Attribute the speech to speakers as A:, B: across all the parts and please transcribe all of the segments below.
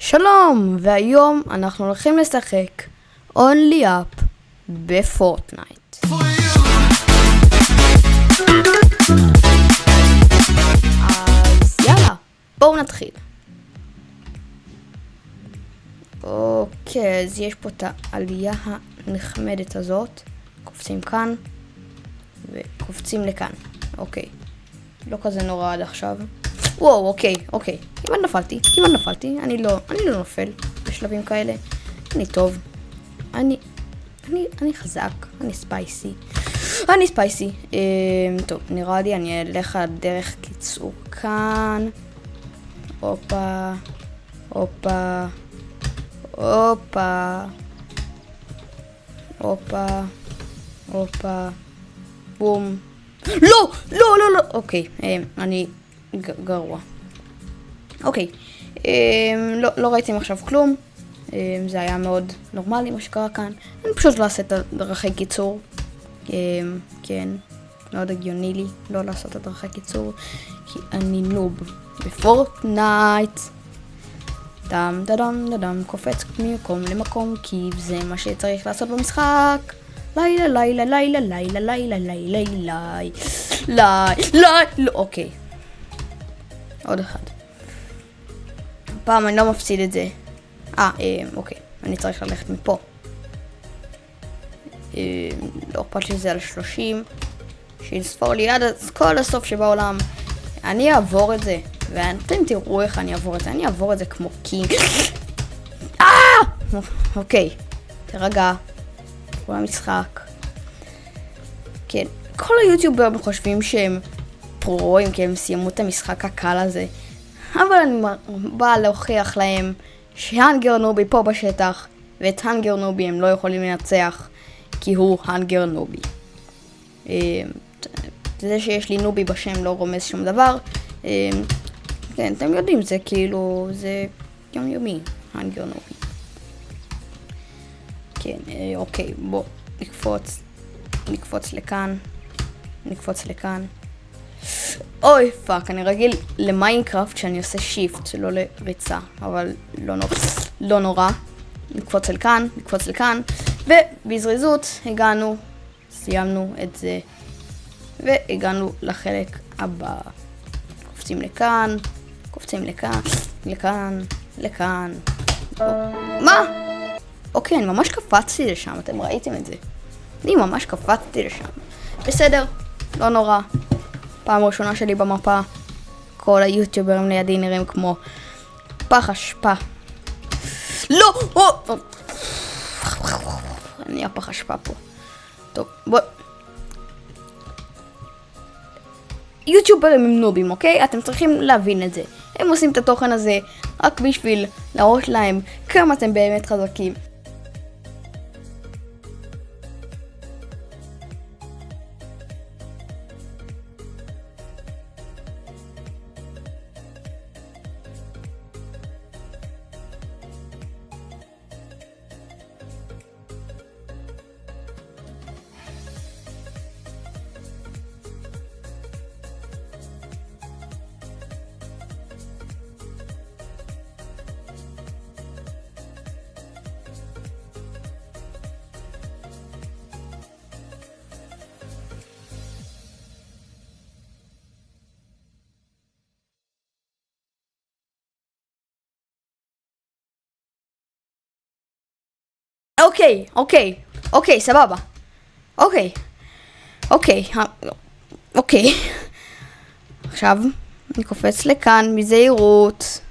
A: שלום, והיום אנחנו הולכים לשחק Only Up בפורטנייט. אז יאללה, בואו נתחיל. אוקיי, אז יש פה את העלייה הנחמדת הזאת. קופצים כאן וקופצים לכאן. אוקיי, לא כזה נורא עד עכשיו. וואו, אוקיי. כמעט נפלתי. אני לא נופל בשלבים כאלה. אני טוב. אני חזק. אני ספייסי. טוב, נראה לי אני אלך על דרך קיצור כאן. הופה. בום. לא. אוקיי, אני גרוע. אוקיי, לא ראיתי עכשיו כלום. זה היה מאוד נורמלי מה שקרה כאן. אני פשוט לא אעשה את הדרכי קיצור. כן, מאוד הגיוני לי לא לעשות את הדרכי קיצור, כי אני נוב בפורטנייט. דם קופץ ממקום למקום, כי זה מה שצריך לעשות במשחק. אוקיי, עוד אחד. פעם אני לא מפסיד את זה. אוקיי, אני צריך ללכת מפה. לא אכפת לי זה על 30. שיספור לי עד כל הסוף שבעולם. אני אעבור את זה. ואתם תראו איך אני אעבור את זה. אני אעבור את זה כמו קינג. אוקיי, תרגע. כל המשחק. כן, כל היוטיוברים חושבים שהם פרואים, כי הם סיימו את המשחק הקל הזה. אבל אני באה להוכיח להם שהנגר נובי פה בשטח, ואת הנגר נובי הם לא יכולים לנצח, כי הוא הנגר נובי. זה שיש לי נובי בשם לא רומז שום דבר. כן, אתם יודעים, זה כאילו, זה יומיומי, הנגר נובי. כן, אוקיי, בוא נקפוץ לכאן. אוי פאק, אני רגיל למיינקראפט שאני עושה שיפט, לא לריצה, אבל לא נורא. נקפוץ לכאן, ובזריזות סיימנו את זה, והגענו לחלק הבא. קופצים לכאן. מה? אוקיי, אני ממש קפצתי לשם, אתם ראיתם את זה. אני ממש קפצתי לשם. בסדר, לא נורא. פעם ראשונה שלי במפה. כל היוטיוברים לידי נראים כמו פח אשפה. לא! אני הפח אשפה פה. טוב, בוא. יוטיוברים הם נובים, אוקיי? אתם צריכים להבין את זה. הם עושים את התוכן הזה רק בשביל להראות להם כמה אתם באמת חזקים. אוקיי, סבבה. אוקיי. עכשיו אני קופץ לכאן בזהירות,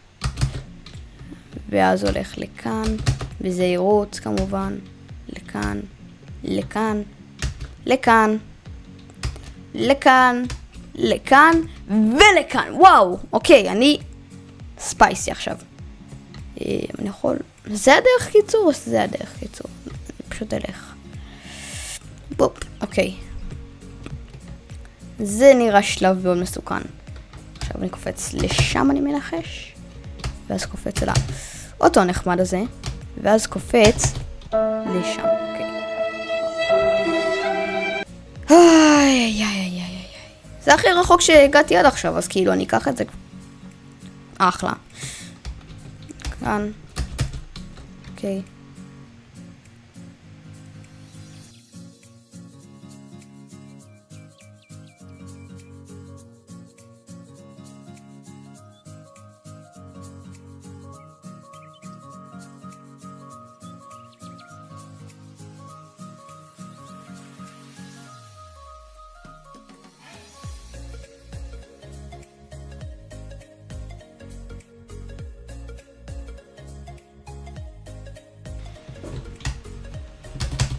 A: ואז הולך לכאן בזהירות כמובן, לכאן ולכאן. וואו, אוקיי, אני ספייסי עכשיו. אני יכול... זה הדרך קיצור? זה הדרך קיצור. אני פשוט אלך. בופ, אוקיי. זה נראה שלב מאוד מסוכן. עכשיו אני קופץ לשם, אני מנחש. ואז קופץ אל האוטו הנחמד הזה. ואז קופץ לשם, אוקיי. זה הכי רחוק שהגעתי עד עכשיו, אז כאילו אני אקח את זה. אחלה. כאן. אוקיי.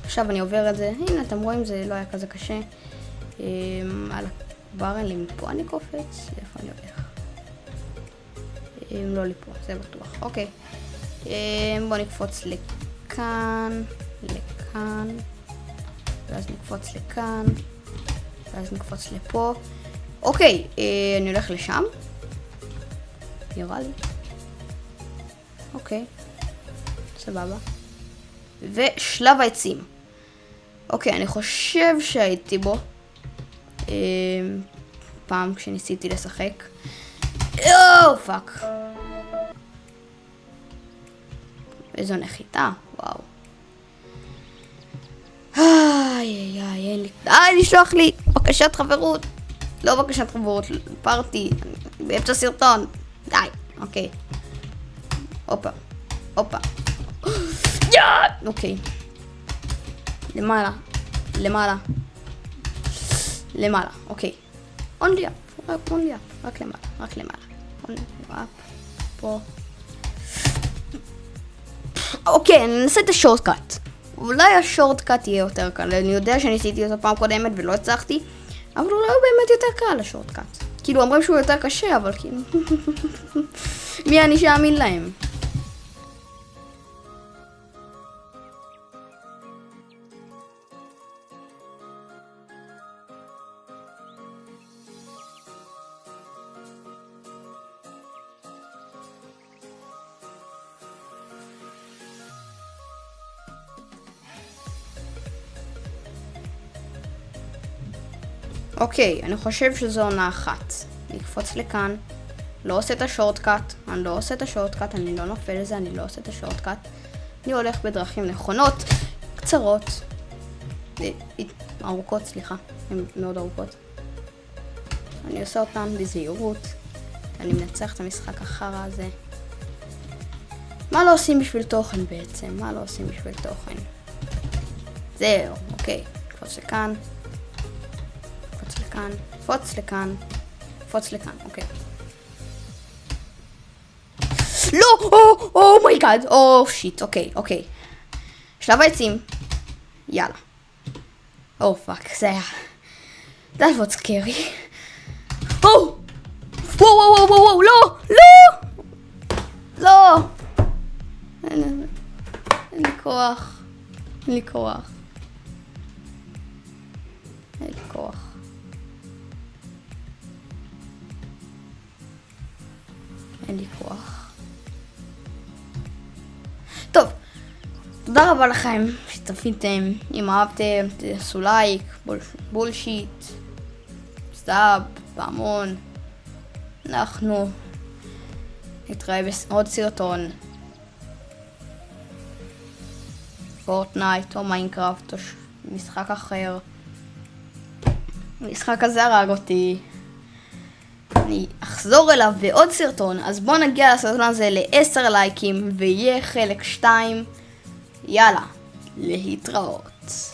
A: עכשיו אני עובר את זה, הנה אתם רואים זה לא היה כזה קשה. על הברן מפה אני קופץ, איפה אני הולך? לא לפה, זה בטוח, אוקיי. בוא נקפוץ לכאן, לכאן, ואז נקפוץ לכאן, ואז נקפוץ לפה. אוקיי, אני הולך לשם. נראה לי. אוקיי, סבבה. ושלב העצים. אוקיי, אני חושב שהייתי בו פעם כשניסיתי לשחק. פאק. איזו נחיתה, וואו. אין לי... לשלוח לי בקשת חברות. לא בקשת חברות, פארטי. באמצע סרטון. די, אוקיי. הופה, הופה. אוקיי. למעלה, למעלה, למעלה, אוקיי. only up, רק למעלה, רק למעלה. only up, פה. אוקיי, אני ננסה את השורטקאט. אולי השורטקאט יהיה יותר קל. אני יודע שניסיתי אותו פעם קודמת ולא הצלחתי, אבל אולי הוא באמת יותר קל השורטקאט. כאילו, אומרים שהוא יותר קשה, אבל כאילו... מי אני שאמין להם? אוקיי, אני חושב שזו עונה אחת. נקפוץ לכאן, לא עושה את השורטקאט, אני לא עושה את השורטקאט, אני לא נופל לזה, אני לא עושה את השורטקאט. אני הולך בדרכים נכונות, קצרות, ארוכות, סליחה, הן מאוד ארוכות. אני עושה אותן בזהירות, אני מנצח את המשחק החרא הזה. מה לא עושים בשביל תוכן בעצם? מה לא עושים בשביל תוכן? זהו, אוקיי, נקפוץ לכאן. לכאן, קפוץ לכאן, קפוץ לכאן, אוקיי. לא! מי גאד, שיט, אוקיי. שלב העצים. יאללה. פאק, זה היה... That was scary. וואו, לא! אין לי כוח. אין לי כוח. טוב, תודה רבה לכם שצפיתם. אם אהבתם, תעשו לייק, בולשיט, סטאב, פעמון. אנחנו נתראה בעוד סרטון. פורטנייט או מיינקראפט או משחק אחר. המשחק הזה הרג אותי. אני אחזור אליו בעוד סרטון, אז בואו נגיע לסרטון הזה ל10 לייקים ויהיה חלק 2. יאללה, להתראות.